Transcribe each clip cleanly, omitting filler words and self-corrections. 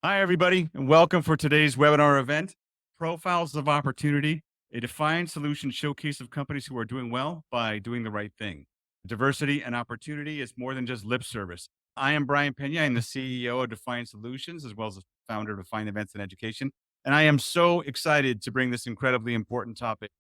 Hi, everybody, and welcome for today's webinar event, Profiles of Opportunity, a defined solution showcase of companies who are doing well by doing the right thing. Diversity and opportunity is more than just lip service. I am Brian Pena. I'm the CEO of Defined Solutions, as well as the founder of Defined Events and Education. And I am so excited to bring this incredibly important topic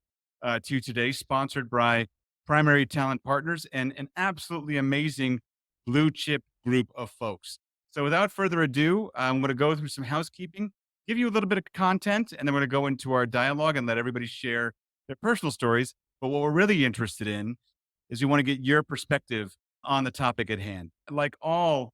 to you today, sponsored by Primary Talent Partners and an absolutely amazing blue chip group of folks. So without further ado, I'm going to go through some housekeeping, give you a little bit of content, and then we're going to go into our dialogue and let everybody share their personal stories. But what we're really interested in is we want to get your perspective on the topic at hand. Like all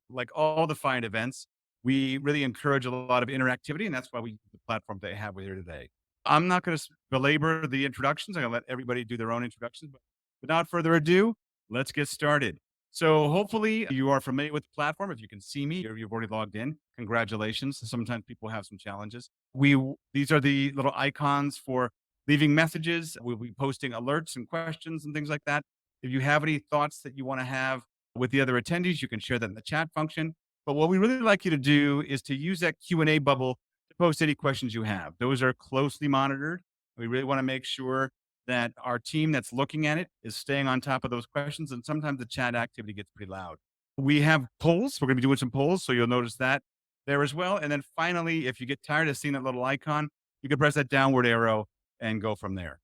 defined events, we really encourage a lot of interactivity, and that's why we use the platform that I have with here today. I'm not going to belabor the introductions. I'm going to let everybody do their own introductions. But without further ado, let's get started. So hopefully you are familiar with the platform. If you can see me or you've already logged in, congratulations. Sometimes people have some challenges. These are the little icons for leaving messages. We'll be posting alerts and questions and things like that. If you have any thoughts that you want to have with the other attendees, you can share that in the chat function. But what we really like you to do is to use that Q&A bubble to post any questions you have. Those are closely monitored. We really want to make sure that our team that's looking at it is staying on top of those questions. And sometimes the chat activity gets pretty loud. We have polls. We're going to be doing some polls. So you'll notice that there as well. And then finally, if you get tired of seeing that little icon, you can press that downward arrow and go from there.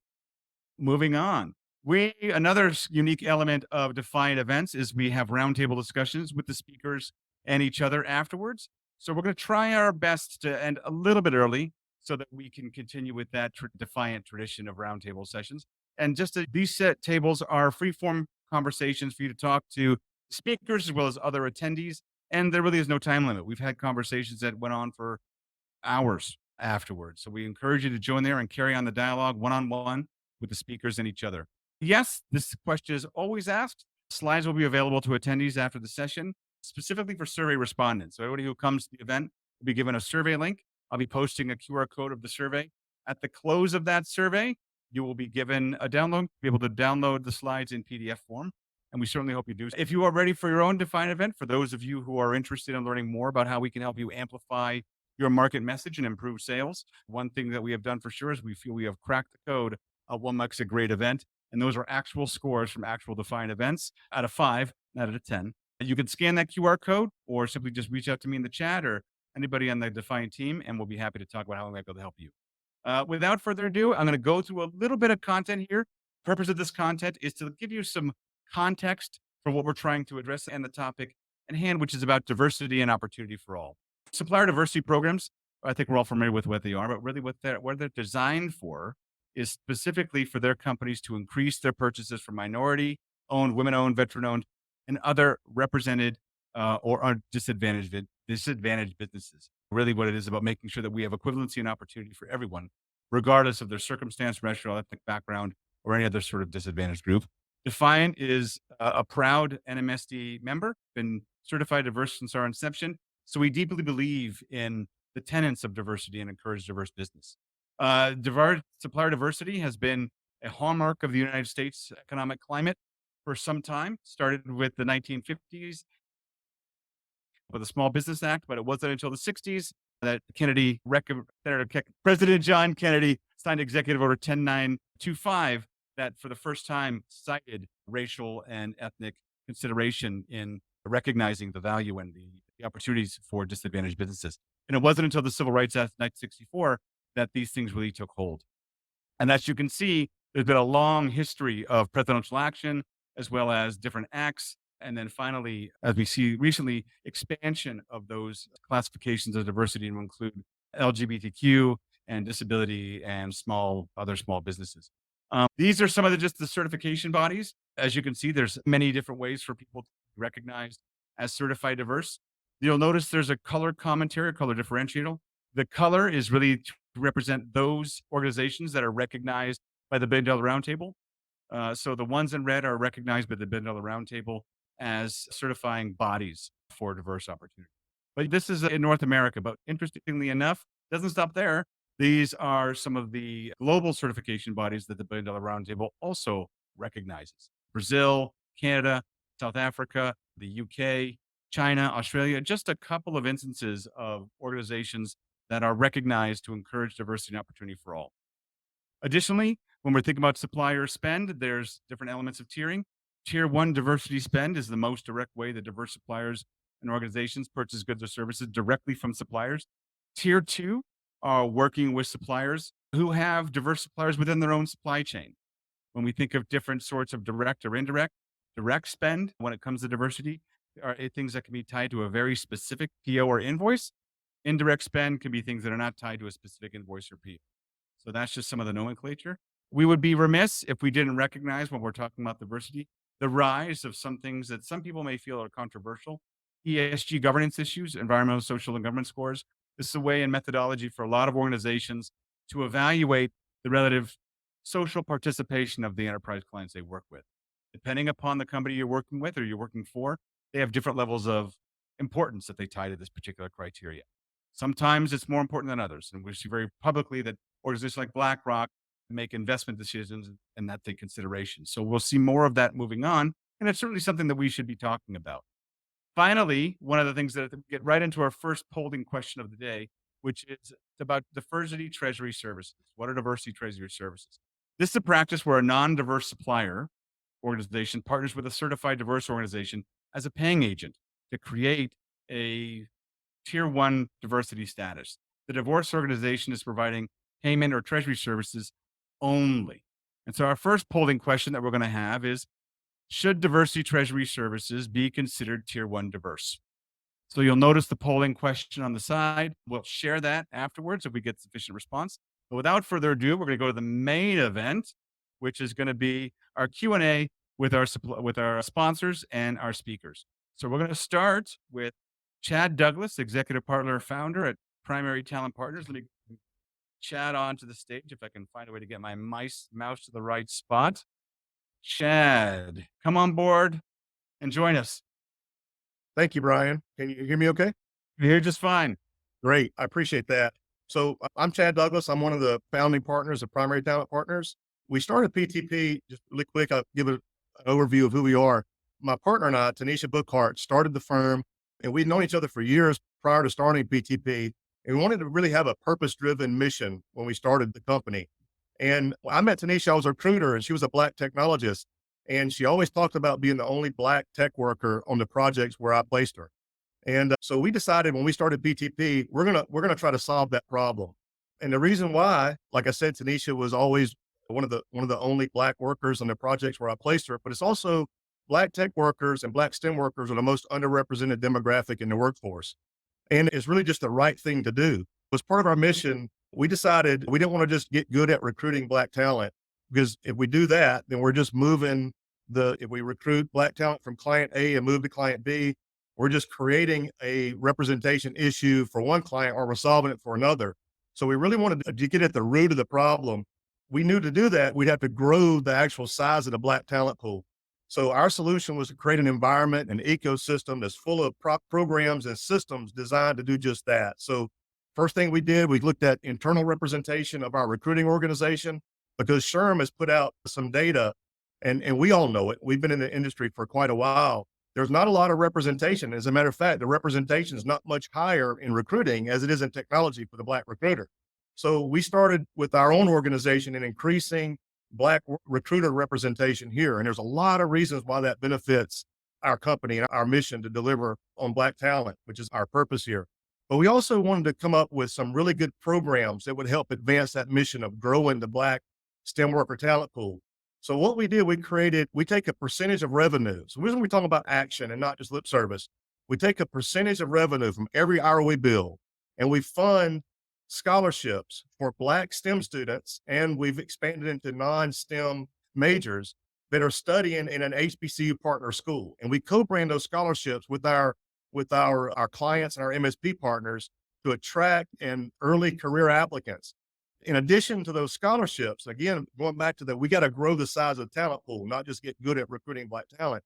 Moving on. Another unique element of Defiant events is we have roundtable discussions with the speakers and each other afterwards. So we're going to try our best to end a little bit early so that we can continue with that Defiant tradition of roundtable sessions. And these set tables are free form conversations for you to talk to speakers as well as other attendees. And there really is no time limit. We've had conversations that went on for hours afterwards. So we encourage you to join there and carry on the dialogue one on one with the speakers and each other. Yes, this question is always asked. Slides will be available to attendees after the session, specifically for survey respondents. So everybody who comes to the event will be given a survey link. I'll be posting a QR code of the survey. At the close of that survey, you will be given a download, be able to download the slides in PDF form. And we certainly hope you do. If you are ready for your own Define event, for those of you who are interested in learning more about how we can help you amplify your market message and improve sales, one thing that we have done for sure is we feel we have cracked the code of what makes a great event. And those are actual scores from actual defined events out of 5, not out of 10. And you can scan that QR code or simply just reach out to me in the chat or anybody on the Defiant team, and we'll be happy to talk about how we might be able to help you. Without further ado, I'm going to go through a little bit of content here. The purpose of this content is to give you some context for what we're trying to address and the topic at hand, which is about diversity and opportunity for all. Supplier diversity programs, I think we're all familiar with what they are, but really what they're designed for is specifically for their companies to increase their purchases from minority owned, women owned, veteran owned, and other represented or disadvantaged businesses. Really, what it is about making sure that we have equivalency and opportunity for everyone, regardless of their circumstance, racial, ethnic background, or any other sort of disadvantaged group. Defiant is a proud NMSD member, been certified diverse since our inception. So we deeply believe in the tenets of diversity and encourage diverse business. Supplier diversity has been a hallmark of the United States economic climate for some time. Started with the 1950s with the Small Business Act, but it wasn't until the 60s that President John Kennedy signed Executive Order 10925 that for the first time cited racial and ethnic consideration in recognizing the value and the opportunities for disadvantaged businesses. And it wasn't until the Civil Rights Act of 1964 that these things really took hold. And as you can see, there's been a long history of presidential action as well as different acts. And then finally, as we see recently, expansion of those classifications of diversity to include LGBTQ and disability and other small businesses. These are some of just the certification bodies. As you can see, there's many different ways for people to be recognized as certified diverse. You'll notice there's a color commentary, color differential. The color is really to represent those organizations that are recognized by the Billion Dollar Roundtable. So the ones in red are recognized by the Billion Dollar Roundtable as certifying bodies for diverse opportunity. But this is in North America. But interestingly enough, doesn't stop there. These are some of the global certification bodies that the Billion Dollar Roundtable also recognizes. Brazil, Canada, South Africa, the UK, China, Australia, just a couple of instances of organizations that are recognized to encourage diversity and opportunity for all. Additionally, when we're thinking about supplier spend, there's different elements of tiering. Tier one diversity spend is the most direct way that diverse suppliers and organizations purchase goods or services directly from suppliers. Tier two are working with suppliers who have diverse suppliers within their own supply chain. When we think of different sorts of direct or indirect, direct spend when it comes to diversity are things that can be tied to a very specific PO or invoice. Indirect spend can be things that are not tied to a specific invoice or PO. So that's just some of the nomenclature. We would be remiss if we didn't recognize when we're talking about diversity, the rise of some things that some people may feel are controversial. ESG governance issues, environmental, social, and governance scores. This is a way and methodology for a lot of organizations to evaluate the relative social participation of the enterprise clients they work with. Depending upon the company you're working with or you're working for, they have different levels of importance that they tie to this particular criteria. Sometimes it's more important than others. And we see very publicly that organizations like BlackRock make investment decisions and that take consideration. So we'll see more of that moving on. And it's certainly something that we should be talking about. Finally, one of the things that get right into our first polling question of the day, which is about diversity treasury services. What are diversity treasury services? This is a practice where a non-diverse supplier organization partners with a certified diverse organization as a paying agent to create a tier one diversity status. The divorce organization is providing payment or treasury services only. And so our first polling question that we're going to have is, should diversity treasury services be considered tier one diverse? So you'll notice the polling question on the side. We'll share that afterwards if we get sufficient response. But without further ado, we're going to go to the main event, which is going to be our Q&A with our sponsors and our speakers. So we're going to start with Chad Douglas, executive partner, founder at Primary Talent Partners. Let me Chad onto the stage if I can find a way to get my mouse to the right spot. Chad, come on board and join us. Thank you, Brian. Can you hear me okay? You're here just fine. Great. I appreciate that. So I'm Chad Douglas. I'm one of the founding partners of Primary Talent Partners. We started PTP, just really quick, I'll give an overview of who we are. My partner and I, Tanisha Bookhart, started the firm, and we'd known each other for years prior to starting PTP. And we wanted to really have a purpose-driven mission when we started the company. And I met Tanisha, I was a recruiter, and she was a Black technologist. And she always talked about being the only Black tech worker on the projects where I placed her. And so we decided when we started BTP, we're gonna try to solve that problem. And the reason why, like I said, Tanisha was always one of the only Black workers on the projects where I placed her, but it's also Black tech workers and Black STEM workers are the most underrepresented demographic in the workforce. And it's really just the right thing to do. As part of our mission, we decided we didn't want to just get good at recruiting Black talent, because if we do that, then we're just moving if we recruit Black talent from client A and move to client B, we're just creating a representation issue for one client or we're solving it for another. So we really wanted to get at the root of the problem. We knew to do that, we'd have to grow the actual size of the Black talent pool. So our solution was to create an environment, an ecosystem that's full of programs and systems designed to do just that. So first thing we did, we looked at internal representation of our recruiting organization, because SHRM has put out some data, and we all know it. We've been in the industry for quite a while. There's not a lot of representation. As a matter of fact, the representation is not much higher in recruiting as it is in technology for the Black recruiter. So we started with our own organization in increasing Black recruiter representation here. And there's a lot of reasons why that benefits our company and our mission to deliver on Black talent, which is our purpose here. But we also wanted to come up with some really good programs that would help advance that mission of growing the Black STEM worker talent pool. So what we did, we take a percentage of revenue. So when we talk about action and not just lip service, we take a percentage of revenue from every hour we bill, and we fund scholarships for Black STEM students. And we've expanded into non-STEM majors that are studying in an HBCU partner school. And we co-brand those scholarships with our clients and our MSP partners to attract and early career applicants. In addition to those scholarships, again, going back to that, we got to grow the size of the talent pool, not just get good at recruiting Black talent.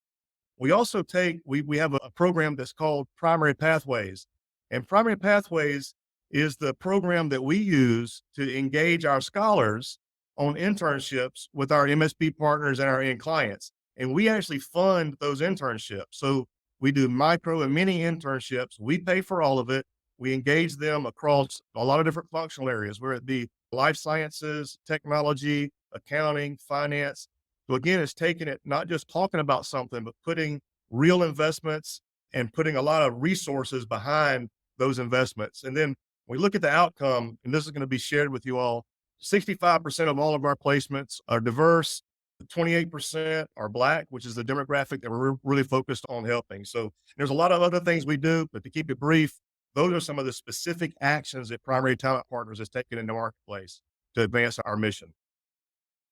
We also we have a program that's called Primary Pathways. And Primary Pathways is the program that we use to engage our scholars on internships with our MSP partners and our end clients. And we actually fund those internships. So We do micro and mini internships. We pay for all of it. We engage them across a lot of different functional areas, whether it be life sciences, technology, accounting, finance. So again, it's taking it, not just talking about something, but putting real investments and putting a lot of resources behind those investments. And then we look at the outcome, and this is going to be shared with you all. 65% of all of our placements are diverse. 28% are Black, which is the demographic that we're really focused on helping. So there's a lot of other things we do, but to keep it brief, those are some of the specific actions that Primary Talent Partners has taken in the marketplace to advance our mission.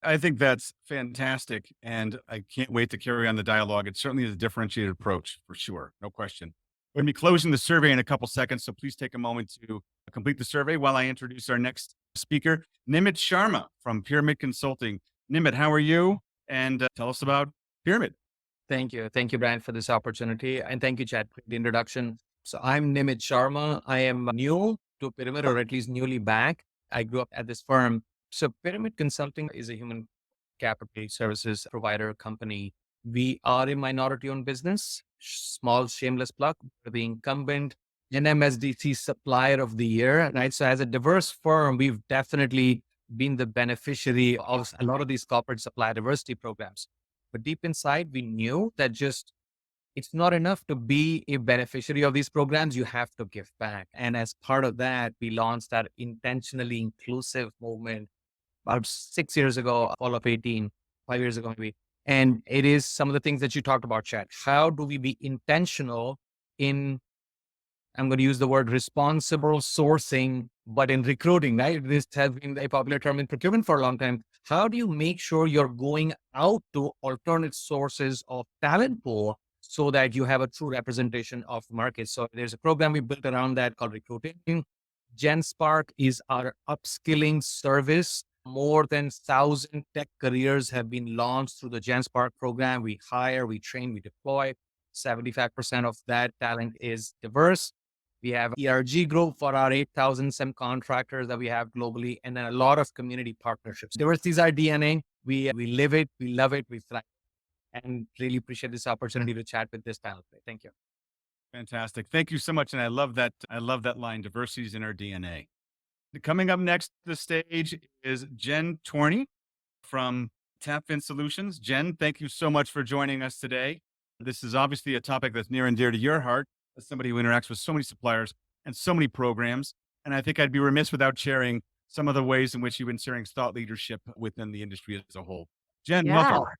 I think that's fantastic. And I can't wait to carry on the dialogue. It certainly is a differentiated approach for sure. No question. We're going to be closing the survey in a couple seconds. So please take a moment to complete the survey while I introduce our next speaker, Nimit Sharma from Pyramid Consulting. Nimit, how are you? And tell us about Pyramid. Thank you. Thank you, Brian, for this opportunity. And thank you, Chad, for the introduction. So I'm Nimit Sharma. I am new to Pyramid, or at least newly back. I grew up at this firm. So Pyramid Consulting is a human capital services provider company. We are a minority owned business, small shameless plug, we're the incumbent NMSDC supplier of the year, right? So as a diverse firm, we've definitely been the beneficiary of a lot of these corporate supplier diversity programs. But deep inside, we knew that just it's not enough to be a beneficiary of these programs. You have to give back. And as part of that, we launched our intentionally inclusive movement about 6 years ago, all of 18, 5 years ago, maybe. And it is some of the things that you talked about, Chad. How do we be intentional in, I'm going to use the word responsible sourcing, but in recruiting, right? This has been a popular term in procurement for a long time. How do you make sure you're going out to alternate sources of talent pool so that you have a true representation of markets? So there's a program we built around that called recruiting. GenSpark is our upskilling service. More than 1,000 tech careers have been launched through the GenSpark program. We hire, we train, we deploy. 75% of that talent is diverse. We have ERG group for our 8,000 SEM contractors that we have globally, and then a lot of community partnerships. Diversity is our DNA. We live it, we love it, we thrive. And really appreciate this opportunity to chat with this panel today. Thank you. Fantastic. Thank you so much. And I love that. I love that line. Diversity is in our DNA. Coming up next to the stage is Jen Torney from TapFin Solutions. Jen, thank you so much for joining us today. This is obviously a topic that's near and dear to your heart as somebody who interacts with so many suppliers and so many programs. And I think I'd be remiss without sharing some of the ways in which you've been sharing thought leadership within the industry as a whole. Jen, Yeah. welcome.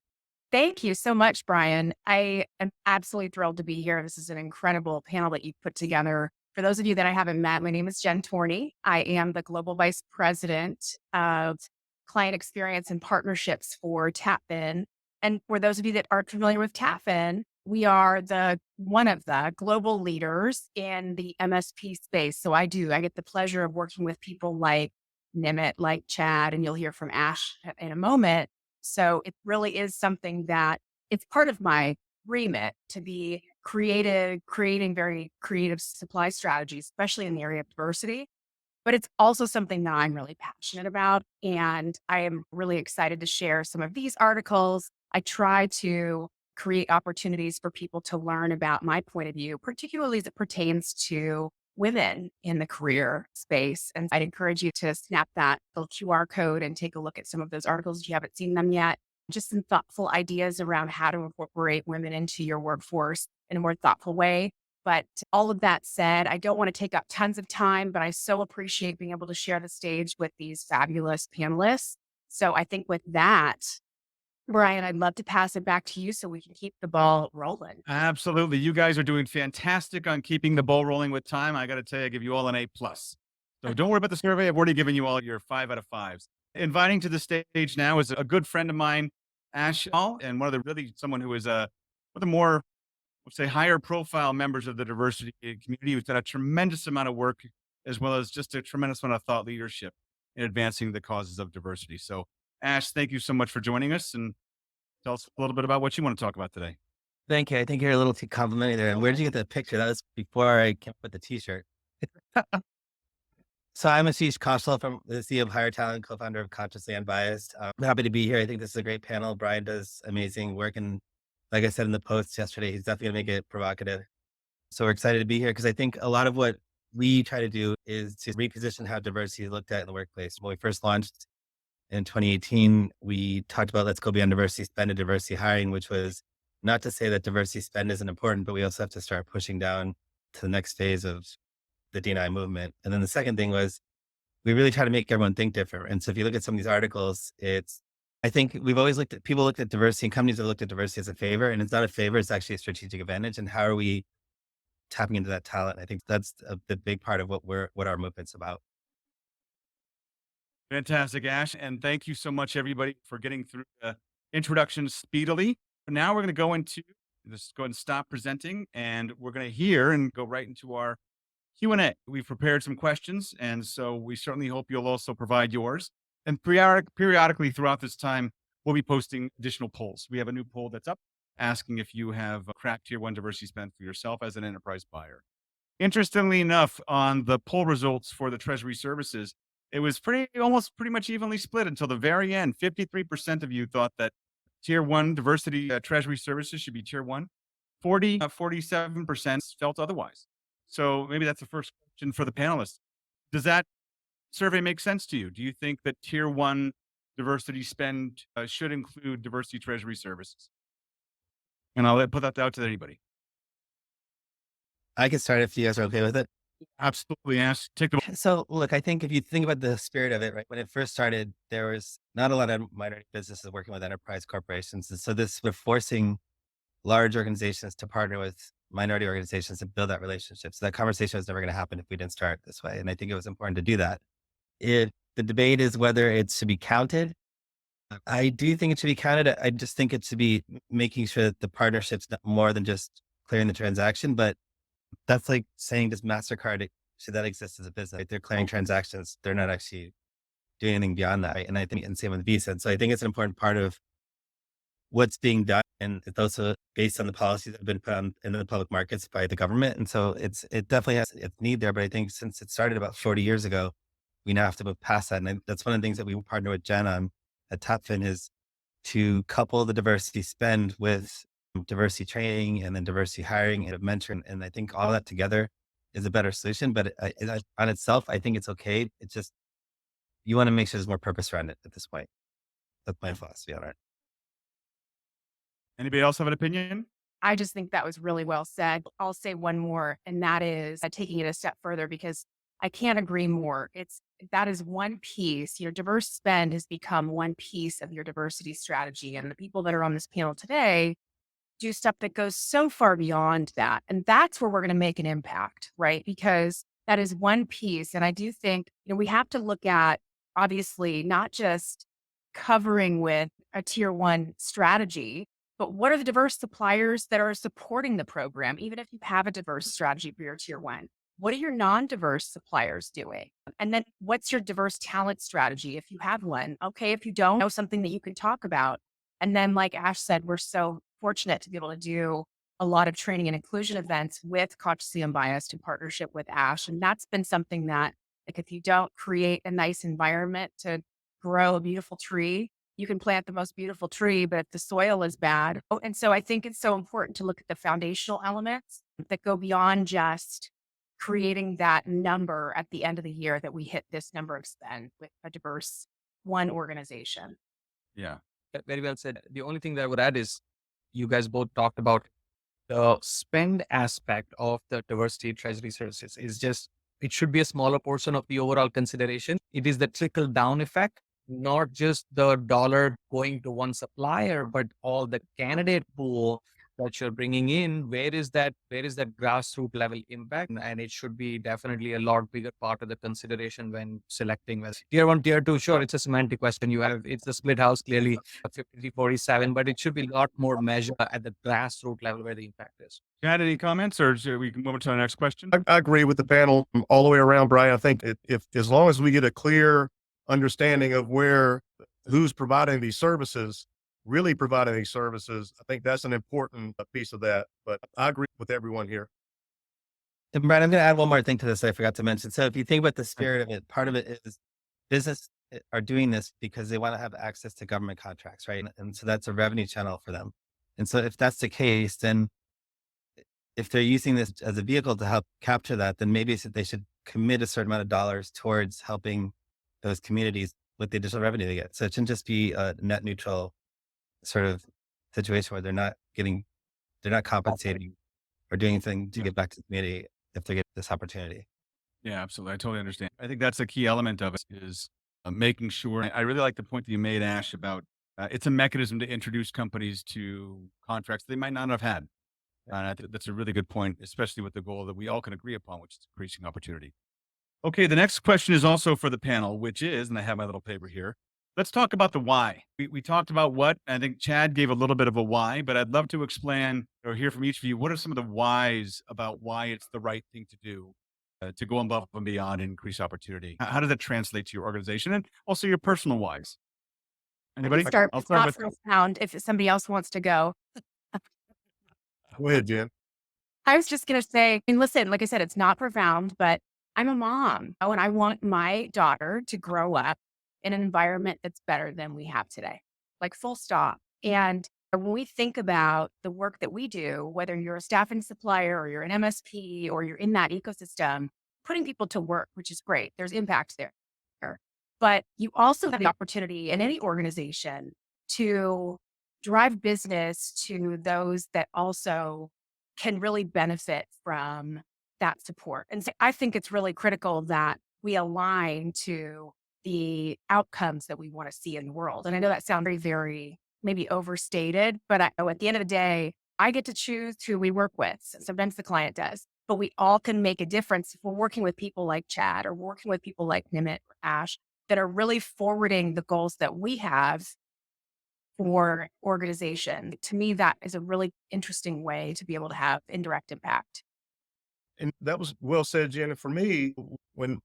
Thank you so much, Brian. I am absolutely thrilled to be here. This is an incredible panel that you've put together. For those of you that I haven't met, my name is Jen Torney. I am the Global Vice President of Client Experience and Partnerships for TapFin. And for those of you that aren't familiar with TapFin, we are one of the global leaders in the MSP space. So I get the pleasure of working with people like Nimit, like Chad, and you'll hear from Ash in a moment. So it really is something that it's part of my remit to be creating very creative supply strategies, especially in the area of diversity. But it's also something that I'm really passionate about. And I am really excited to share some of these articles. I try to create opportunities for people to learn about my point of view, particularly as it pertains to women in the career space. And I'd encourage you to snap that little QR code and take a look at some of those articles if you haven't seen them yet. Just some thoughtful ideas around how to incorporate women into your workforce in a more thoughtful way. But all of that said, I don't want to take up tons of time, but I so appreciate being able to share the stage with these fabulous panelists. So I think with that, Brian, I'd love to pass it back to you so we can keep the ball rolling. Absolutely. You guys are doing fantastic on keeping the ball rolling with time. I got to tell you, I give you all an A+. So don't worry about the survey. I've already given you all your 5 out of 5s. Inviting to the stage now is a good friend of mine, Ash Hall, and someone who is one of the more, let's say, higher profile members of the diversity community who's done a tremendous amount of work, as well as just a tremendous amount of thought leadership in advancing the causes of diversity. So Ash, thank you so much for joining us, and tell us a little bit about what you want to talk about today. Thank you. I think you're a little too complimentary there. And where did you get that picture? That was before I came up with the t-shirt. So I'm Ashish Kaushal from the CEO of Higher Talent, co-founder of Consciously Unbiased. I'm happy to be here. I think this is a great panel. Brian does amazing work in like I said in the post yesterday, he's definitely gonna make it provocative. So we're excited to be here because I think a lot of what we try to do is to reposition how diversity is looked at in the workplace. When we first launched in 2018, we talked about let's go beyond diversity spend and diversity hiring, which was not to say that diversity spend isn't important, but we also have to start pushing down to the next phase of the D&I movement. And then the second thing was we really try to make everyone think different. And so if you look at some of these articles, I think we've always people looked at diversity and companies have looked at diversity as a favor, and it's not a favor. It's actually a strategic advantage. And how are we tapping into that talent? I think that's the big part of what our movement's about. Fantastic, Ash. And thank you so much, everybody, for getting through the introduction speedily. Now we're going to go into, just go ahead and stop presenting, and we're going to hear and go right into our Q&A. We've prepared some questions, and so we certainly hope you'll also provide yours. And periodically throughout this time, we'll be posting additional polls. We have a new poll that's up asking if you have cracked tier 1 diversity spend for yourself as an enterprise buyer. Interestingly enough, on the poll results for the Treasury services, it was almost pretty much evenly split until the very end. 53% of you thought that tier 1 diversity Treasury services should be tier 1. 47% felt otherwise. So maybe that's the first question for the panelists. Does that survey make sense to you? Do you think that tier 1 diversity spend should include diversity Treasury services? And I'll put that out to anybody. I can start if you guys are okay with it. Absolutely, Ash. Take the So look, I think if you think about the spirit of it, right, when it first started, there was not a lot of minority businesses working with enterprise corporations. And so we're forcing large organizations to partner with minority organizations to build that relationship. So that conversation was never going to happen if we didn't start this way. And I think it was important to do that. If the debate is whether it should be counted, I do think it should be counted. I just think it should be making sure that the partnership's not more than just clearing the transaction, but that's like saying, does MasterCard, should that exist as a business? Like they're clearing transactions. They're not actually doing anything beyond that. Right? And I think, and same with Visa. And so I think it's an important part of what's being done. And it's also based on the policies that have been put on in the public markets by the government. And so it definitely has its need there. But I think since it started about 40 years ago, we now have to move past that. And that's one of the things that we partner with Jen on at TapFin is to couple the diversity spend with diversity training and then diversity hiring and mentoring. And I think all that together is a better solution, but on itself, I think it's okay. It's just, you want to make sure there's more purpose around it at this point. That's my philosophy on it. Anybody else have an opinion? I just think that was really well said. I'll say one more, and that is taking it a step further because I can't agree more. That is one piece. Your diverse spend has become one piece of your diversity strategy. And the people that are on this panel today do stuff that goes so far beyond that. And that's where we're going to make an impact, right? Because that is one piece. And I do think, we have to look at, obviously, not just covering with a tier 1 strategy, but what are the diverse suppliers that are supporting the program? Even if you have a diverse strategy for your tier 1, what are your non-diverse suppliers doing? And then what's your diverse talent strategy if you have one? Okay, if you don't know something that you can talk about. And then, like Ash said, we're so fortunate to be able to do a lot of training and inclusion events with Consciously Unbiased in partnership with Ash. And that's been something that, like, if you don't create a nice environment to grow a beautiful tree, you can plant the most beautiful tree, but if the soil is bad. And so I think it's so important to look at the foundational elements that go beyond just creating that number at the end of the year that we hit this number of spend with a diverse one organization. Yeah. Very well said. The only thing that I would add is you guys both talked about the spend aspect of the diversity treasury services is just, it should be a smaller portion of the overall consideration. It is the trickle down effect, not just the dollar going to one supplier, but all the candidate pool that you're bringing in. Where is that grassroots level impact? And it should be definitely a lot bigger part of the consideration when selecting tier 1, tier 2. Sure, it's a semantic question. It's the split house, clearly 53-47, but it should be a lot more measured at the grassroots level where the impact is. Chad, any comments, or should we move on to the next question? I agree with the panel all the way around, Brian. I think if as long as we get a clear understanding of who's providing these services, really providing these services, I think that's an important piece of that. But I agree with everyone here. And Brian, I'm going to add one more thing to this I forgot to mention. So if you think about the spirit of it, part of it is business are doing this because they want to have access to government contracts, right? And so that's a revenue channel for them. And so if that's the case, then if they're using this as a vehicle to help capture that, then maybe they should commit a certain amount of dollars towards helping those communities with the additional revenue they get. So it shouldn't just be a net neutral sort of situation where they're not compensating or doing anything to Yeah. give back to the community if they get this opportunity. Yeah, absolutely. I totally understand. I think that's a key element of it is making sure. I really like the point that you made, Ash, about it's a mechanism to introduce companies to contracts they might not have had. And I think that's a really good point, especially with the goal that we all can agree upon, which is increasing opportunity. Okay, the next question is also for the panel, which is, and I have my little paper here. Let's talk about the why. We talked about what, I think Chad gave a little bit of a why, but I'd love to explain or hear from each of you. What are some of the whys about why it's the right thing to do to go above and beyond and increase opportunity? How does that translate to your organization and also your personal whys? I can Anybody? start. I'll It's start not with profound if somebody else wants to go. Go ahead, Jen. I was just going to say, I mean, listen, like I said, it's not profound, but I'm a mom. Oh, and I want my daughter to grow up in an environment that's better than we have today, like full stop. And when we think about the work that we do, whether you're a staffing supplier or you're an MSP or you're in that ecosystem, putting people to work, which is great, there's impact there. But you also have the opportunity in any organization to drive business to those that also can really benefit from that support. And so I think it's really critical that we align to the outcomes that we want to see in the world. And I know that sounds very, very maybe overstated, but I know at the end of the day, I get to choose who we work with. Sometimes the client does, but we all can make a difference if we're working with people like Chad or working with people like Nimit or Ash that are really forwarding the goals that we have for organization. To me, that is a really interesting way to be able to have indirect impact. And that was well said, Jen. And for me, when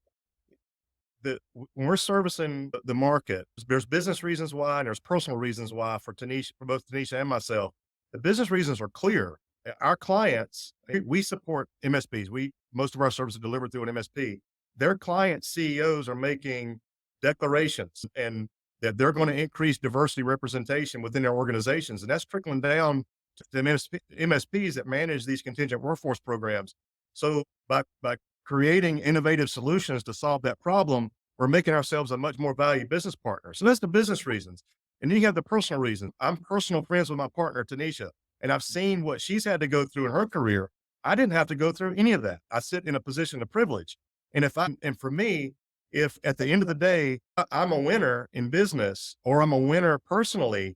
when we're servicing the market, there's business reasons why and there's personal reasons why for Tanisha, for both Tanisha and myself. The business reasons are clear. Our clients, we support MSPs. Most of our services are delivered through an MSP. Their client CEOs are making declarations and that they're going to increase diversity representation within their organizations. And that's trickling down to the MSPs that manage these contingent workforce programs. So by creating innovative solutions to solve that problem, we're making ourselves a much more valued business partner. So that's the business reasons. And then you have the personal reason. I'm personal friends with my partner, Tanisha, and I've seen what she's had to go through in her career. I didn't have to go through any of that. I sit in a position of privilege. And for me, if at the end of the day, I'm a winner in business or I'm a winner personally,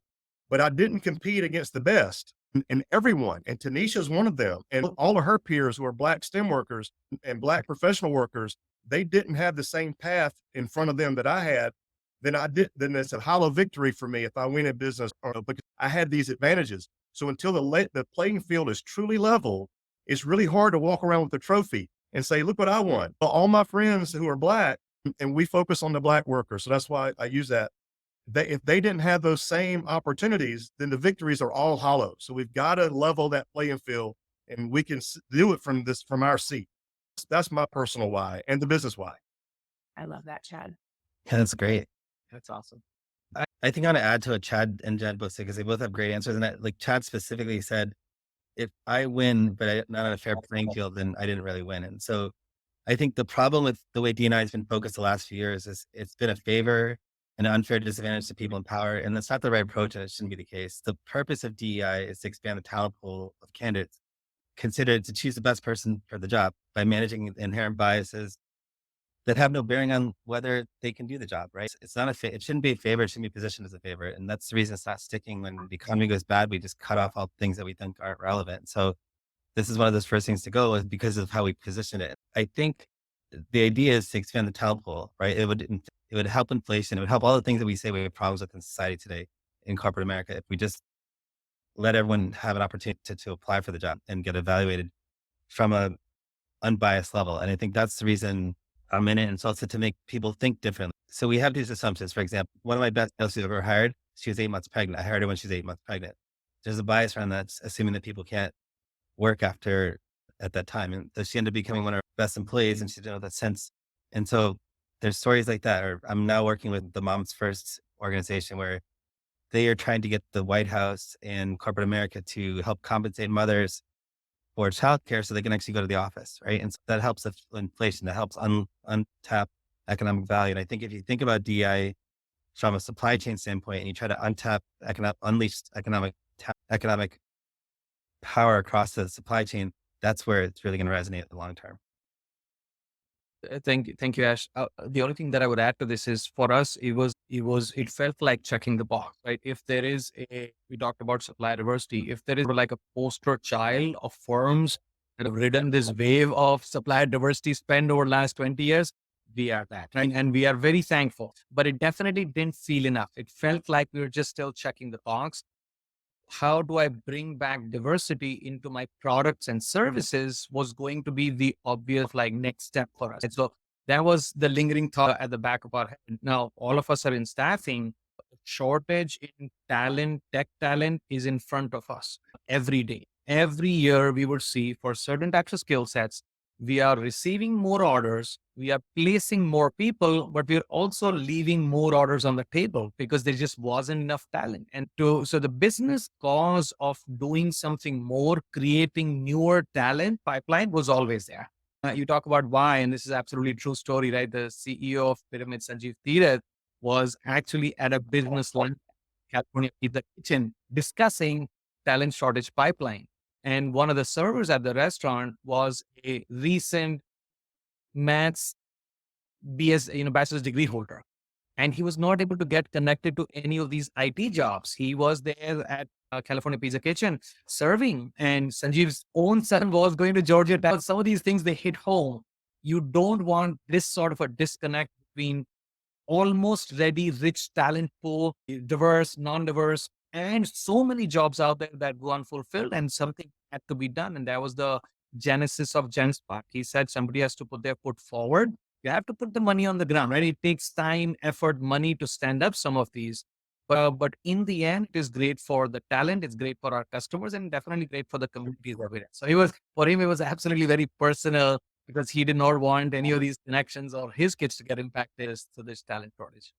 but I didn't compete against the best, and everyone, and Tanisha's one of them, and all of her peers who are Black STEM workers and Black professional workers, they didn't have the same path in front of them that I had. Then it's a hollow victory for me if I win in business because I had these advantages. So until the playing field is truly level, it's really hard to walk around with a trophy and say, look what I won. Well, all my friends who are Black, and we focus on the Black workers. So that's why I use that. If they didn't have those same opportunities, then the victories are all hollow. So we've got to level that playing field, and we can do it from our seat. That's my personal why and the business why. I love that, Chad. Yeah, that's great. That's awesome. I think I want to add to what Chad and Jen both said because they both have great answers. And like Chad specifically said, if I win, but I'm not on a fair playing field, then I didn't really win. And so I think the problem with the way DNI has been focused the last few years is it's been a favor and an unfair disadvantage to people in power. And that's not the right approach, and it shouldn't be the case. The purpose of DEI is to expand the talent pool of candidates considered to choose the best person for the job by managing inherent biases that have no bearing on whether they can do the job, right? It's not it shouldn't be a favor, it shouldn't be positioned as a favor. And that's the reason it's not sticking. When the economy goes bad, we just cut off all things that we think aren't relevant. So this is one of those first things to go is because of how we position it. I think the idea is to expand the talent pool, right? It would help inflation. It would help all the things that we say we have problems with in society today in corporate America if we just let everyone have an opportunity to apply for the job and get evaluated from a unbiased level. And I think that's the reason I'm in it. And it's also to make people think differently. So we have these assumptions. For example, one of my best sales I've ever hired, she was 8 months pregnant. I hired her when she was 8 months pregnant. There's a bias around that, assuming that people can't work after at that time. And so she ended up becoming one of our best employees and she didn't know that sense. And so there's stories like that. Or I'm now working with the Moms First organization where they are trying to get the White House and corporate America to help compensate mothers for childcare so they can actually go to the office, right? And so that helps with inflation, that helps untap economic value. And I think if you think about DI from a supply chain standpoint and you try to unleash economic power across the supply chain, that's where it's really going to resonate in the long term. Thank you, Ash. The only thing that I would add to this is for us, it felt like checking the box, right? If there is we talked about supply diversity, if there is like a poster child of firms that have ridden this wave of supply diversity spend over the last 20 years, we are that, right? And we are very thankful, but it definitely didn't feel enough. It felt like we were just still checking the box. How do I bring back diversity into my products and services was going to be the obvious like next step for us. And so that was the lingering thought at the back of our head. Now, all of us are in staffing. Shortage in talent, tech talent is in front of us every day. Every year we would see for certain types of skill sets, we are receiving more orders, we are placing more people, but we're also leaving more orders on the table because there just wasn't enough talent. And so the business cause of doing something more, creating newer talent pipeline was always there. You talk about why, and this is absolutely true story, right? The CEO of Pyramid, Sanjeev Tirath, was actually at a business lunch, California Pizza Kitchen, discussing talent shortage pipeline. And one of the servers at the restaurant was a recent maths bachelor's degree holder. And he was not able to get connected to any of these IT jobs. He was there at California Pizza Kitchen serving, and Sanjeev's own son was going to Georgia Tech. Some of these things, they hit home. You don't want this sort of a disconnect between almost ready, rich talent pool, diverse, non-diverse, and so many jobs out there that go unfulfilled, and something had to be done. And that was the genesis of GenSpark. He said somebody has to put their foot forward. You have to put the money on the ground, right? It takes time, effort, money to stand up some of these. But in the end, it is great for the talent. It's great for our customers, and definitely great for the communities that we're in. So for him, it was absolutely very personal because he did not want any of these connections or his kids to get impacted to this talent shortage.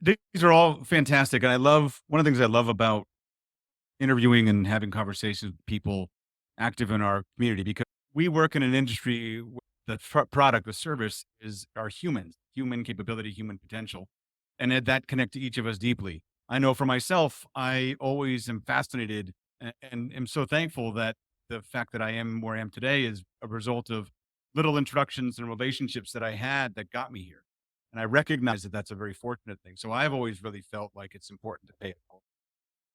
These are all fantastic. And I love one of the things I love about interviewing and having conversations with people active in our community, because we work in an industry where the product, the service is our humans, human capability, human potential. And that connect to each of us deeply. I know for myself, I always am fascinated and am so thankful that the fact that I am where I am today is a result of little introductions and relationships that I had that got me here. And I recognize that that's a very fortunate thing. So I've always really felt like it's important to pay it forward.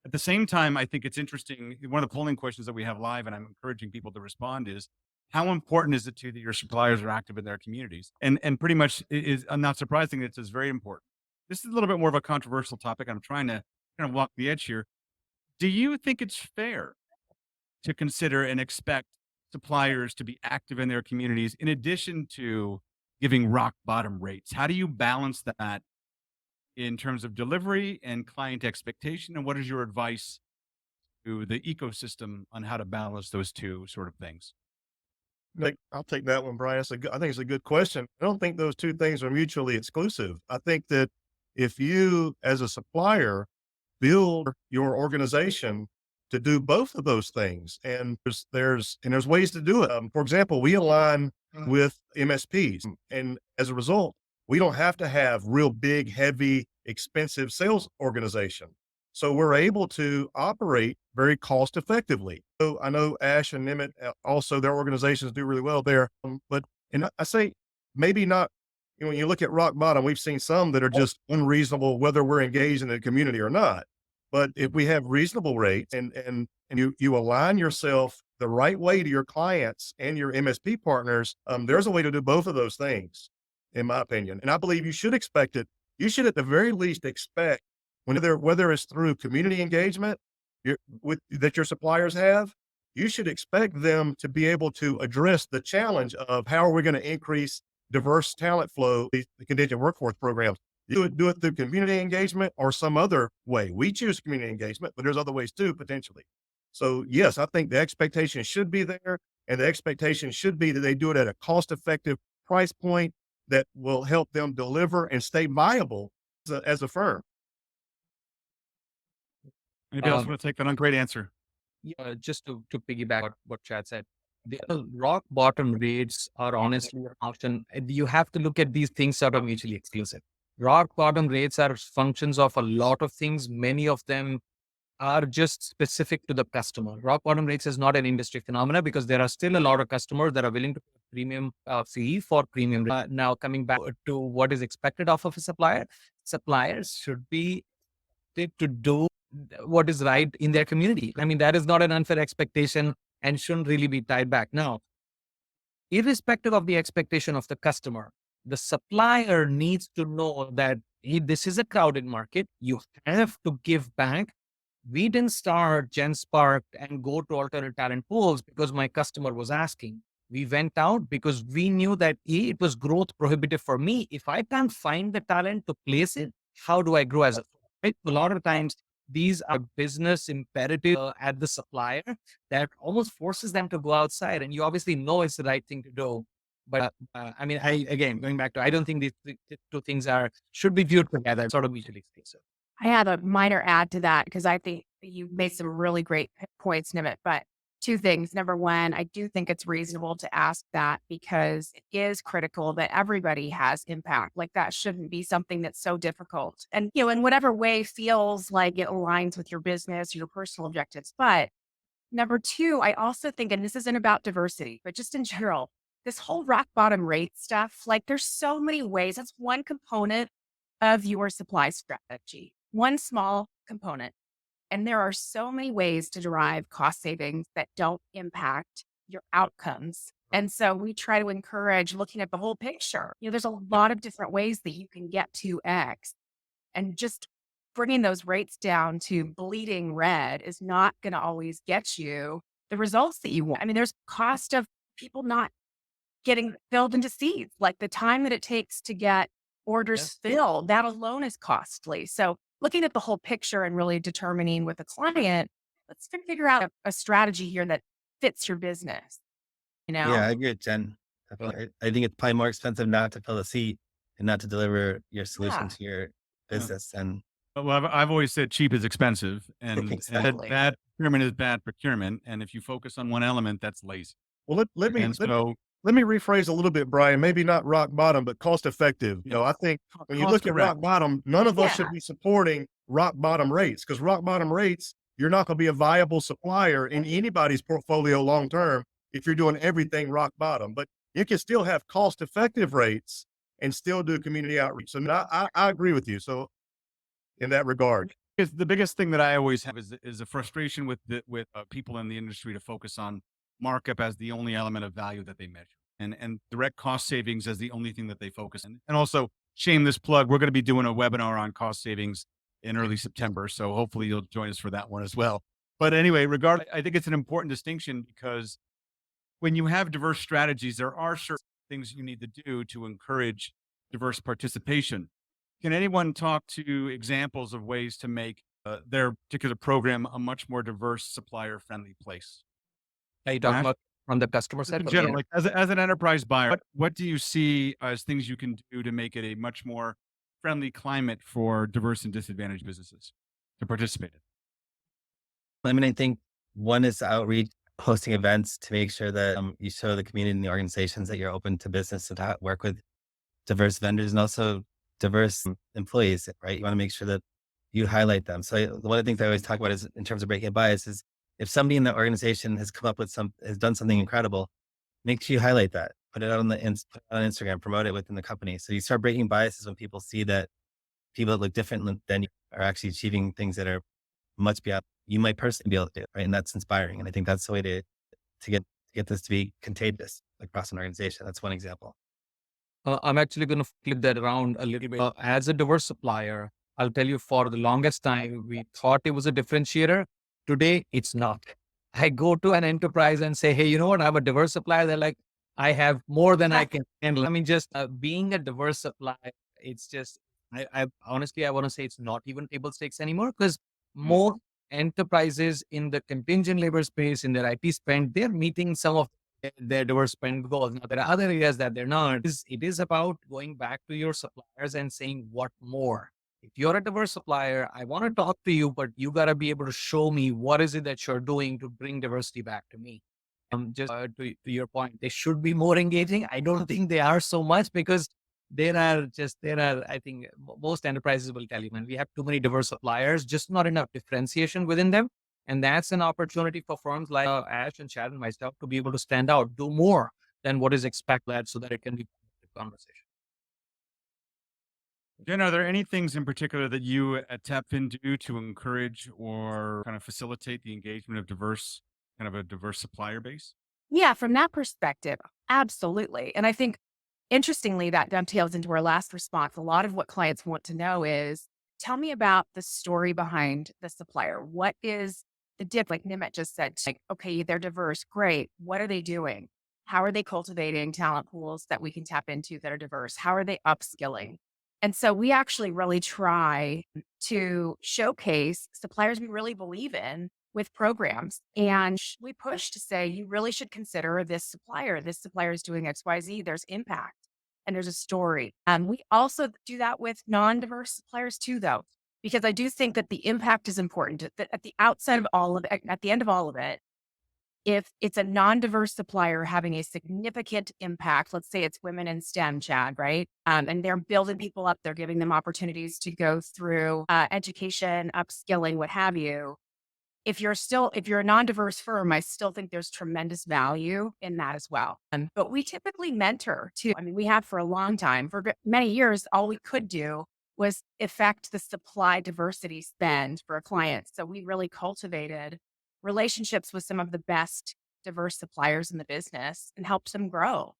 At the same time, I think it's interesting. One of the polling questions that we have live, and I'm encouraging people to respond, is how important is it to you that your suppliers are active in their communities? And pretty much is not surprising, it's very important. This is a little bit more of a controversial topic. I'm trying to kind of walk the edge here. Do you think it's fair to consider and expect suppliers to be active in their communities in addition to giving rock bottom rates? How do you balance that in terms of delivery and client expectation? And what is your advice to the ecosystem on how to balance those two sort of things? I'll take that one, Brian. I think it's a good question. I don't think those two things are mutually exclusive. I think that if you, as a supplier, build your organization to do both of those things, and there's ways to do it. For example, we align with MSPs, and as a result, we don't have to have real big, heavy, expensive sales organization. So we're able to operate very cost effectively. So I know Ash and Nimit also, their organizations do really well there. And I say maybe not, when you look at rock bottom, we've seen some that are just unreasonable, whether we're engaged in the community or not. But if we have reasonable rates and you align yourself the right way to your clients and your MSP partners, there's a way to do both of those things, in my opinion. And I believe you should expect it. You should at the very least expect, whether it's through community engagement that your suppliers have, you should expect them to be able to address the challenge of how are we going to increase diverse talent flow, the contingent workforce programs. Do it through community engagement or some other way. We choose community engagement, but there's other ways too, potentially. So yes, I think the expectation should be there, and the expectation should be that they do it at a cost-effective price point that will help them deliver and stay viable as a firm. Anybody else Um, want to take that on? Great answer. Yeah, just to piggyback what Chad said, the rock bottom rates are honestly an option. And you have to look at these things that are mutually exclusive. Rock bottom rates are functions of a lot of things. Many of them are just specific to the customer. Rock bottom rates is not an industry phenomena because there are still a lot of customers that are willing to pay premium fee for premium. Now coming back to what is expected of a supplier, suppliers should be to do what is right in their community. I mean, that is not an unfair expectation and shouldn't really be tied back. Now, irrespective of the expectation of the customer, the supplier needs to know that hey, this is a crowded market. You have to give back. We didn't start GenSpark and go to alternate talent pools because my customer was asking. We went out because we knew that it was growth prohibitive for me. If I can't find the talent to place it, how do I grow as a right? A lot of times these are business imperative at the supplier that almost forces them to go outside. And you obviously know it's the right thing to do. But I mean, again, going back to, I don't think these two things should be viewed together, sort of mutually exclusive. I have a minor add to that because I think you made some really great points, Nimit. But two things. Number one, I do think it's reasonable to ask that because it is critical that everybody has impact. Like that shouldn't be something that's so difficult. And, in whatever way feels like it aligns with your business, your personal objectives. But number two, I also think, and this isn't about diversity, but just in general, this whole rock bottom rate stuff, like there's so many ways. That's one component of your supply strategy, one small component. And there are so many ways to derive cost savings that don't impact your outcomes. And so we try to encourage looking at the whole picture. There's a lot of different ways that you can get to X, and just bringing those rates down to bleeding red is not going to always get you the results that you want. I mean, there's cost of people not getting filled into seats, like the time that it takes to get orders filled, that alone is costly. So looking at the whole picture and really determining with a client, let's figure out a strategy here that fits your business. Yeah, I agree with Jen. Definitely. I think it's probably more expensive not to fill a seat and not to deliver your solution Yeah. to your business. And Well, I've always said cheap is expensive, and Exactly. bad procurement is bad procurement. And if you focus on one element, that's lazy. Well, let me And so let me rephrase a little bit, Brian. Maybe not rock bottom, but cost effective. I think when you cost look at correct. rock bottom, none of us Yeah. should be supporting rock bottom rates because rock bottom rates, you're not going to be a viable supplier in anybody's portfolio long term if you're doing everything rock bottom. But you can still have cost effective rates and still do community outreach. So I agree with you. So in that regard, Because the biggest thing that I always have is a frustration with people in the industry to focus on markup as the only element of value that they measure, and direct cost savings as the only thing that they focus on. And also, shameless plug, we're going to be doing a webinar on cost savings in early September, so hopefully you'll join us for that one as well. But anyway, I think it's an important distinction because when you have diverse strategies, there are certain things you need to do to encourage diverse participation. Can anyone talk to examples of ways to make their particular program a much more diverse, supplier-friendly place? Are you talking Ash? about from the customer Just side? in or general, the- like as an enterprise buyer, what do you see as things you can do to make it a much more friendly climate for diverse and disadvantaged businesses to participate in? I mean, I think one is outreach, hosting events to make sure that you show the community and the organizations that you're open to business and work with diverse vendors and also diverse employees, right? You want to make sure that you highlight them. So one of the things I always talk about is in terms of breaking bias is if somebody in the organization has come up with has done something incredible, make sure you highlight that, put it out on put it on Instagram, promote it within the company. So you start breaking biases when people see that people that look different than you are actually achieving things that are much beyond you might personally be able to do, right? And that's inspiring. And I think that's the way to get this to be contagious across an organization. That's one example. I'm actually going to flip that around a little bit. As a diverse supplier, I'll tell you for the longest time, we thought it was a differentiator. Today, it's not. I go to an enterprise and say, hey, you know what? I'm a diverse supplier. They're like, I have more than I can handle. I mean, just being a diverse supplier, it's just, I honestly, I want to say it's not even table stakes anymore because more enterprises in the contingent labor space, in their IT spend, they're meeting some of their diverse spend goals. Now, there are other areas that they're not. It is about going back to your suppliers and saying, what more? if you're a diverse supplier, I want to talk to you, but you got to be able to show me what is it that you're doing to bring diversity back to me. Just to your point, they should be more engaging. I don't think they are so much because I think most enterprises will tell you, man, we have too many diverse suppliers, just not enough differentiation within them. And that's an opportunity for firms like Ash and Chad and myself to be able to stand out, do more than what is expected so that it can be a conversation. Jen, are there any things in particular that you at TapFin do to encourage or kind of facilitate the engagement of a diverse supplier base? Yeah, from that perspective, absolutely. And I think interestingly, that dovetails into our last response. A lot of what clients want to know is tell me about the story behind the supplier. What is the dip? Like Nimit just said, like, okay, they're diverse. Great. What are they doing? How are they cultivating talent pools that we can tap into that are diverse? How are they upskilling? And so we actually really try to showcase suppliers we really believe in with programs. And we push to say, you really should consider this supplier. This supplier is doing XYZ. There's impact and there's a story. We also do that with non-diverse suppliers too, though, because I do think that the impact is important. That at the outset of all of it, at the end of all of it, if it's a non-diverse supplier having a significant impact, let's say it's women in STEM, Chad, right? And they're building people up, they're giving them opportunities to go through education, upskilling, what have you. If you're a non-diverse firm, I still think there's tremendous value in that as well. But we typically mentor too. I mean, we have for a long time, for many years, all we could do was affect the supply diversity spend for a client. So we really cultivated relationships with some of the best diverse suppliers in the business and helped them grow,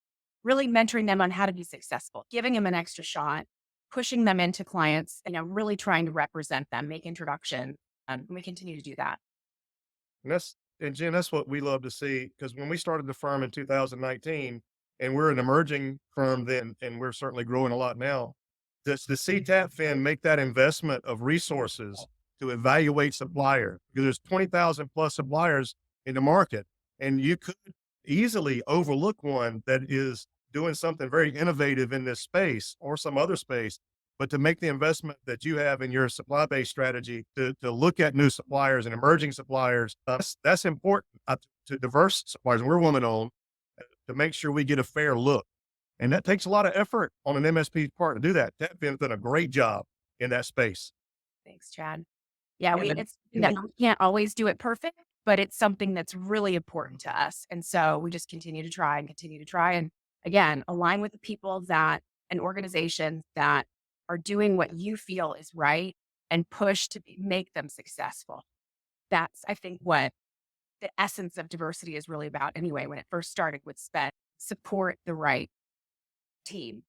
really mentoring them on how to be successful, giving them an extra shot, pushing them into clients, really trying to represent them, make introductions. And we continue to do that. And Jen, that's what we love to see because when we started the firm in 2019, and we're an emerging firm then, and we're certainly growing a lot now, to see TapFin make that investment of resources to evaluate supplier because there's 20,000 plus suppliers in the market, and you could easily overlook one that is doing something very innovative in this space or some other space. But to make the investment that you have in your supply base strategy to look at new suppliers and emerging suppliers, that's important to diverse suppliers. We're woman owned to make sure we get a fair look. And that takes a lot of effort on an MSP part to do that. TapFin's done a great job in that space. Thanks, Chad. Yeah, Yeah, we can't always do it perfect, but it's something that's really important to us. And so we just continue to try and continue to try. And again, align with the people and organizations that are doing what you feel is right and push to make them successful. That's, I think, what the essence of diversity is really about anyway, when it first started with SPED, support the right team.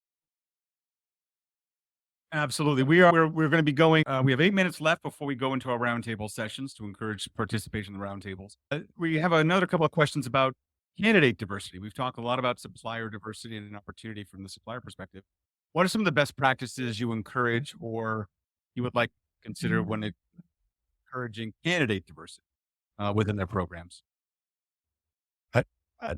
Absolutely. We're going to be going, we have 8 minutes left before we go into our roundtable sessions to encourage participation in the roundtables. We have another couple of questions about candidate diversity. We've talked a lot about supplier diversity and an opportunity from the supplier perspective. What are some of the best practices you encourage or you would like to consider when encouraging candidate diversity within their programs?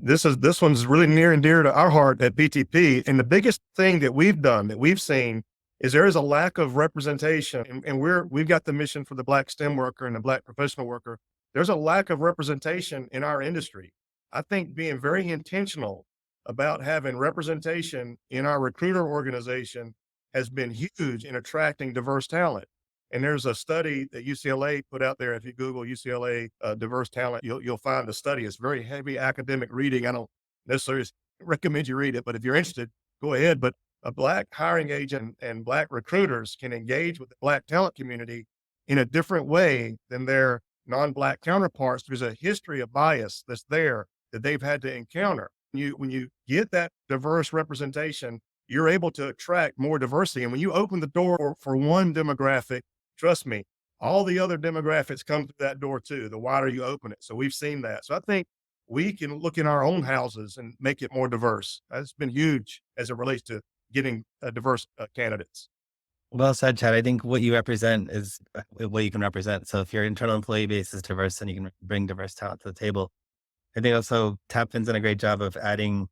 This one's really near and dear to our heart at PTP. And the biggest thing that we've seen is there is a lack of representation, and we've got the mission for the Black STEM worker and the Black professional worker. There's a lack of representation in our industry. I think being very intentional about having representation in our recruiter organization has been huge in attracting diverse talent. And there's a study that UCLA put out there. If you Google UCLA diverse talent, you'll find the study. It's very heavy academic reading. I don't necessarily recommend you read it, but if you're interested, go ahead. But a Black hiring agent and Black recruiters can engage with the Black talent community in a different way than their non-Black counterparts. There's a history of bias that's there that they've had to encounter. When you get that diverse representation, you're able to attract more diversity. And when you open the door for one demographic, trust me, all the other demographics come through that door too, the wider you open it. So we've seen that. So I think we can look in our own houses and make it more diverse. That's been huge as it relates to getting diverse candidates. Well said, Chad. I think what you represent is what you can represent. So if your internal employee base is diverse, then you can bring diverse talent to the table. I think also TapFin's done a great job of adding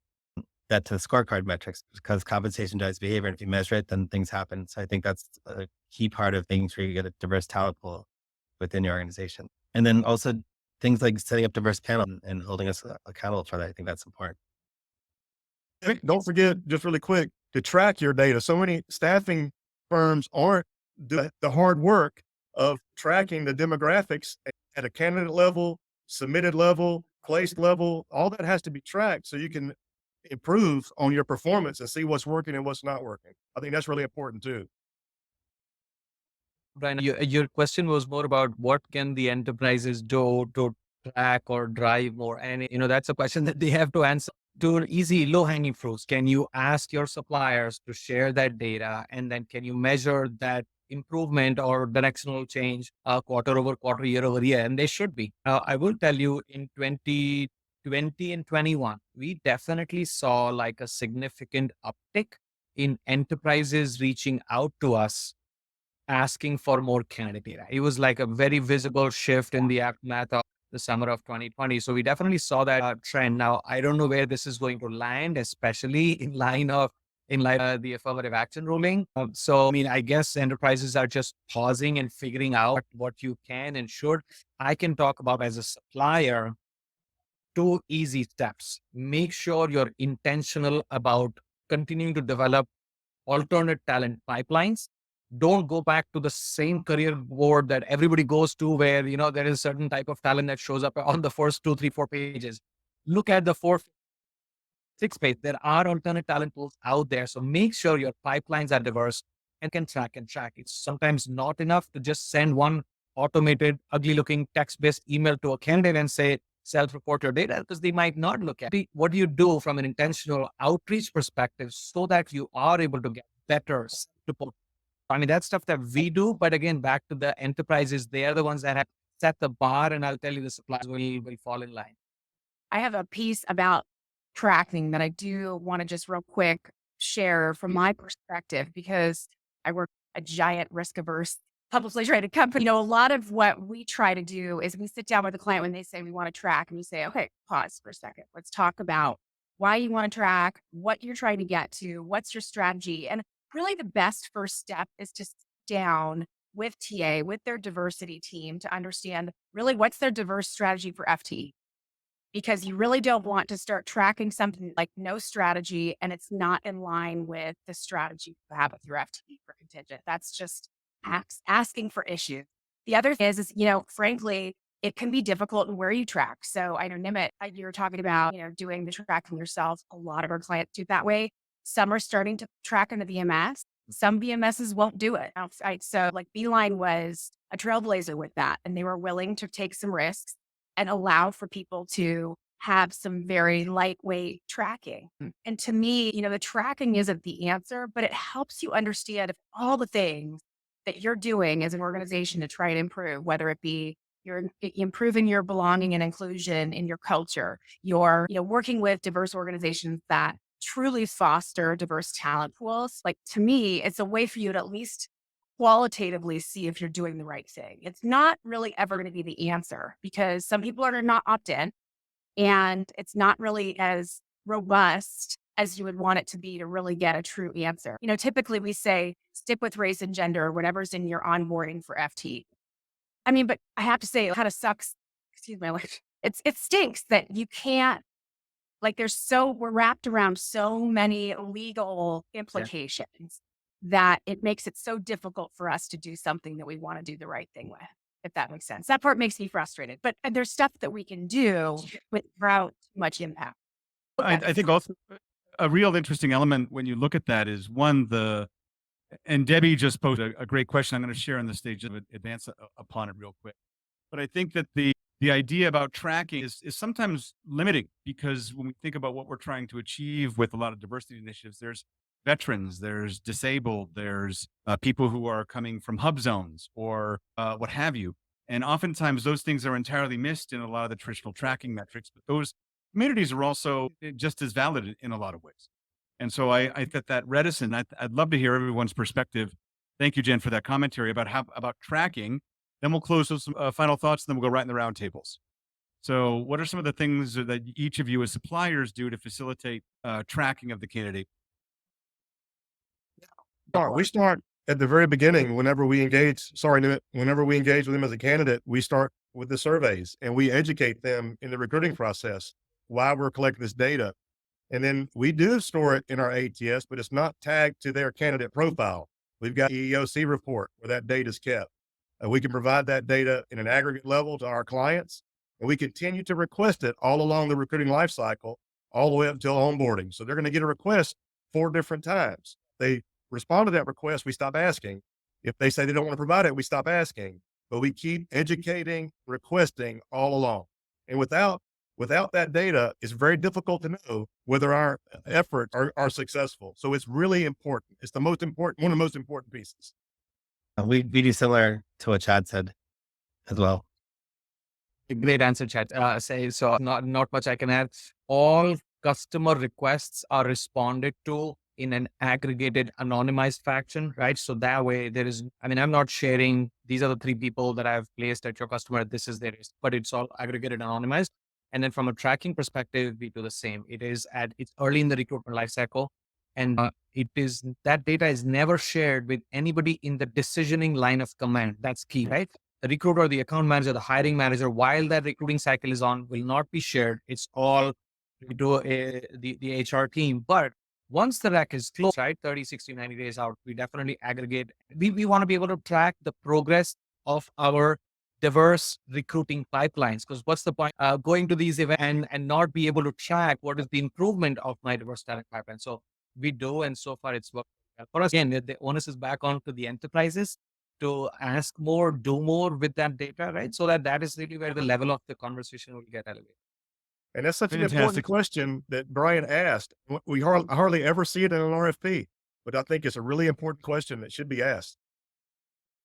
that to the scorecard metrics because compensation drives behavior. And if you measure it, then things happen. So I think that's a key part of making sure you get a diverse talent pool within your organization. And then also things like setting up diverse panels and holding us accountable for that. I think that's important. Don't forget, just really quick, to track your data. So many staffing firms aren't doing the hard work of tracking the demographics at a candidate level, submitted level, placed level. All that has to be tracked so you can improve on your performance and see what's working and what's not working. I think that's really important too. Brian, your question was more about what can the enterprises do to track or drive more? And, that's a question that they have to answer. To easy, low hanging fruits. Can you ask your suppliers to share that data? And then can you measure that improvement or directional change quarter over quarter, year over year? And they should be. I will tell you in 2020 and 21, we definitely saw like a significant uptick in enterprises reaching out to us asking for more candidate data. It was like a very visible shift in the aftermath of the summer of 2020. So we definitely saw that trend. Now, I don't know where this is going to land, especially in light of the affirmative action ruling. So, I mean, I guess enterprises are just pausing and figuring out what you can and should. I can talk about as a supplier, 2 easy steps. Make sure you're intentional about continuing to develop alternate talent pipelines. Don't go back to the same career board that everybody goes to where, there is a certain type of talent that shows up on the first 2, 3, 4 pages. Look at the 4, 6 page. There are alternate talent pools out there. So make sure your pipelines are diverse and can track and track. It's sometimes not enough to just send one automated, ugly looking text-based email to a candidate and say, self-report your data, because they might not look at it. What do you do from an intentional outreach perspective so that you are able to get better report? I mean, that's stuff that we do, but again, back to the enterprises, they are the ones that have set the bar, and I'll tell you the suppliers will fall in line. I have a piece about tracking that I do want to just real quick share from my perspective, because I work a giant risk averse publicly traded company. A lot of what we try to do is we sit down with the client when they say we want to track, and we say, okay, pause for a second. Let's talk about why you want to track, what you're trying to get to, what's your strategy. And really the best first step is to sit down with TA, with their diversity team, to understand really what's their diverse strategy for FTE. Because you really don't want to start tracking something like no strategy and it's not in line with the strategy you have with your FTE for contingent. That's just asking for issues. The other thing is, frankly, it can be difficult in where you track. So I know Nimit, you were talking about, doing the tracking yourself. A lot of our clients do it that way. Some are starting to track in the VMS. Some VMSs won't do it outside. So like Beeline was a trailblazer with that, and they were willing to take some risks and allow for people to have some very lightweight tracking. And to me, the tracking isn't the answer, but it helps you understand all the things that you're doing as an organization to try and improve, whether it be you're improving your belonging and inclusion in your culture, you're working with diverse organizations that truly foster diverse talent pools. Like, to me, it's a way for you to at least qualitatively see if you're doing the right thing. It's not really ever going to be the answer, because some people are not opt in, and it's not really as robust as you would want it to be to really get a true answer. Typically we say stick with race and gender or whatever's in your onboarding for FT. I mean, but I have to say it kind of sucks. Excuse my language. It stinks that you can't, we're wrapped around so many legal implications that it makes it so difficult for us to do something that we want to do the right thing with, if that makes sense. That part makes me frustrated, but there's stuff that we can do without much impact. I think also a real interesting element when you look at that is one, and Debbie just posed a great question. I'm going to share on the stage to advance upon it real quick. But I think that the idea about tracking is sometimes limiting, because when we think about what we're trying to achieve with a lot of diversity initiatives, there's veterans, there's disabled, there's people who are coming from hub zones or what have you. And oftentimes those things are entirely missed in a lot of the traditional tracking metrics, but those communities are also just as valid in a lot of ways. And so I get that reticent. I'd love to hear everyone's perspective. Thank you, Jen, for that commentary about tracking. Then we'll close with some final thoughts, and then we'll go right in the roundtables. So what are some of the things that each of you as suppliers do to facilitate tracking of the candidate? We start at the very beginning, whenever we engage with them as a candidate, we start with the surveys and we educate them in the recruiting process why we're collecting this data. And then we do store it in our ATS, but it's not tagged to their candidate profile. We've got EEOC report where that data is kept. We can provide that data in an aggregate level to our clients, and we continue to request it all along the recruiting life cycle, all the way up until onboarding. So they're going to get a request 4 different times. They respond to that request, we stop asking. If they say they don't want to provide it, we stop asking. But we keep educating, requesting all along. And without that data, it's very difficult to know whether our efforts are successful. So it's really important. It's one of the most important pieces. We do similar to what Chad said as well. Great answer, Chad. So not much I can add. All customer requests are responded to in an aggregated, anonymized fashion, right? So that way I'm not sharing, these are the 3 people that I've placed at your customer, this is their risk, but it's all aggregated, anonymized. And then from a tracking perspective, we do the same. It's early in the recruitment lifecycle. And that data is never shared with anybody in the decisioning line of command. That's key, right? The recruiter, the account manager, the hiring manager, while that recruiting cycle is on, will not be shared. It's all the HR team. But once the rack is closed, right, 30, 60, 90 days out, we definitely aggregate. We want to be able to track the progress of our diverse recruiting pipelines. Because what's the point going to these events and not be able to track what is the improvement of my diverse talent pipeline? So we do, and so far it's worked well for us. Again, the onus is back on to the enterprises to ask more, do more with that data, right? So that is really where the level of the conversation will get elevated. And that's such an important Fantastic. question that Brian asked. We hardly ever see it in an RFP, but I think it's a really important question that should be asked.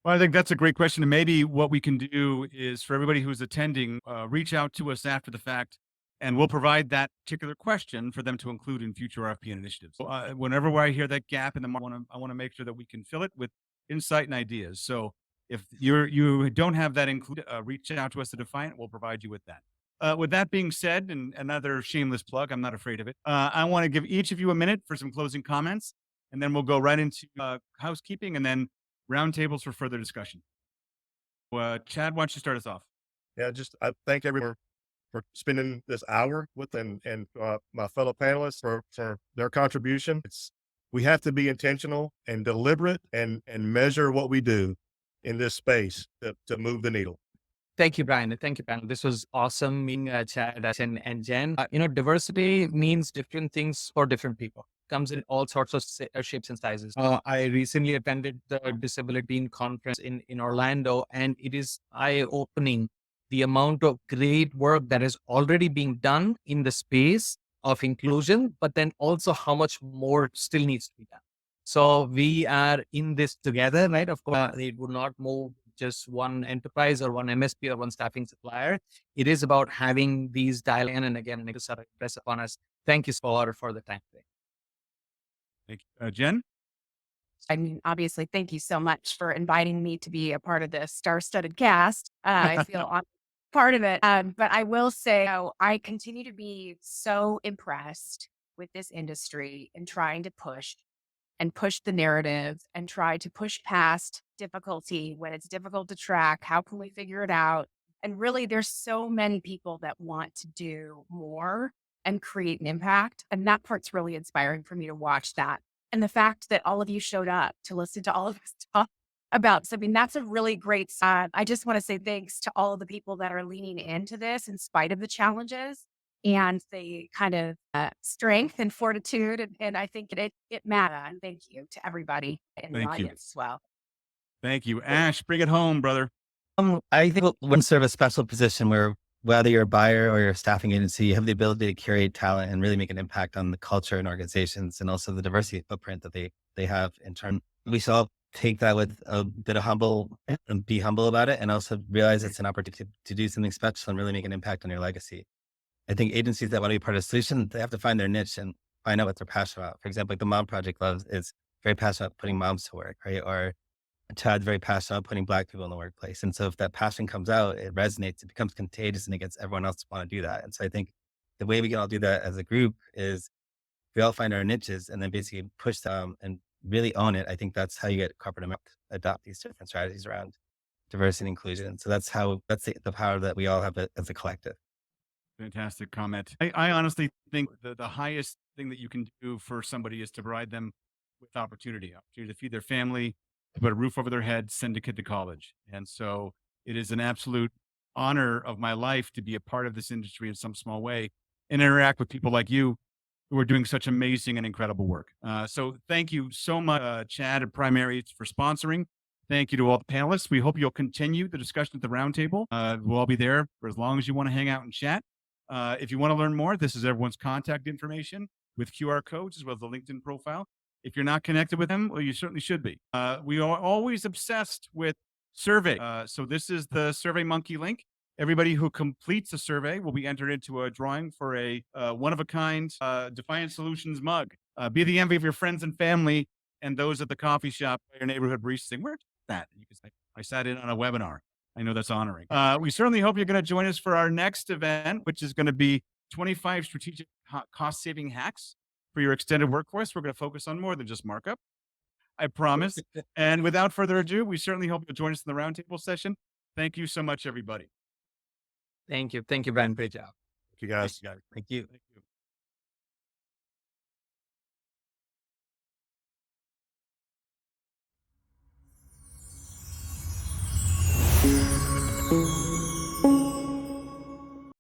Well, I think that's a great question. And maybe what we can do is for everybody who's attending, reach out to us after the fact, and we'll provide that particular question for them to include in future RFP initiatives. So, whenever I hear that gap in the market, I want to make sure that we can fill it with insight and ideas. So if you don't have that included, reach out to us to define it. We'll provide you with that. With that being said, and another shameless plug, I'm not afraid of it. I want to give each of you a minute for some closing comments, and then we'll go right into housekeeping and then roundtables for further discussion. Chad, why don't you start us off? Yeah, I thank everyone for spending this hour with and my fellow panelists for their contribution. We have to be intentional and deliberate and measure what we do in this space to move the needle. Thank you, Brian. Thank you, panel. This was awesome meeting Chad and Jen. Diversity means different things for different people. Comes in all sorts of shapes and sizes. I recently attended the Disability Conference in Orlando, and it is eye-opening the amount of great work that is already being done in the space of inclusion, but then also how much more still needs to be done. So we are in this together, right? Of course, it would not move just one enterprise or one MSP or one staffing supplier. It is about having these dial in and again, and it is press upon us. Thank you for the time today. Thank you. Jen? I mean, obviously, thank you so much for inviting me to be a part of this star-studded cast. I feel I'm part of it. But I will say, I continue to be so impressed with this industry and trying to push the narrative and try to push past difficulty when it's difficult to track. How can we figure it out? And really, there's so many people that want to do more and create an impact. And that part's really inspiring for me to watch that. And the fact that all of you showed up to listen to all of us talk about. So, I mean, that's a really great sign. I just want to say thanks to all of the people that are leaning into this in spite of the challenges and the kind of strength and fortitude. And I think it matters. And thank you to everybody in the audience as well. Thank you. Ash, bring it home, brother. I think we'll serve a special position where whether you're a buyer or you're a staffing agency, you have the ability to curate talent and really make an impact on the culture and organizations and also the diversity footprint that they have in turn. We should all take that with a bit of be humble about it, and also realize it's an opportunity to do something special and really make an impact on your legacy. I think agencies that want to be part of the solution, they have to find their niche and find out what they're passionate about. For example, like the Mom Project is very passionate about putting moms to work, right? Or Chad's very passionate about putting Black people in the workplace. And so if that passion comes out, it resonates, it becomes contagious, and it gets everyone else to want to do that. And so I think the way we can all do that as a group is we all find our niches and then basically push them and really own it, I think that's how you get corporate America to adopt these different strategies around diversity and inclusion. So that's the power that we all have as a collective. Fantastic comment. I honestly think the highest thing that you can do for somebody is to provide them with opportunity to feed their family, to put a roof over their head, send a kid to college. And so it is an absolute honor of my life to be a part of this industry in some small way and interact with people like you who are doing such amazing and incredible work. So thank you so much, Chad and Primaries, for sponsoring. Thank you to all the panelists. We hope you'll continue the discussion at the roundtable. We'll all be there for as long as you want to hang out and chat. If you want to learn more, this is everyone's contact information with QR codes as well as the LinkedIn profile. If you're not connected with them, well, you certainly should be. We are always obsessed with survey. So this is the SurveyMonkey link. Everybody who completes a survey will be entered into a drawing for a one-of-a-kind Defiant Solutions mug. Be the envy of your friends and family and those at the coffee shop or your neighborhood barista saying, where's that? And you can say, I sat in on a webinar. I know that's honoring. We certainly hope you're going to join us for our next event, which is going to be 25 strategic cost-saving hacks for your extended workforce. We're going to focus on more than just markup, I promise. And without further ado, we certainly hope you'll join us in the roundtable session. Thank you so much, everybody. Thank you. Thank you, Brian. Great job. Thank you guys. Thank you.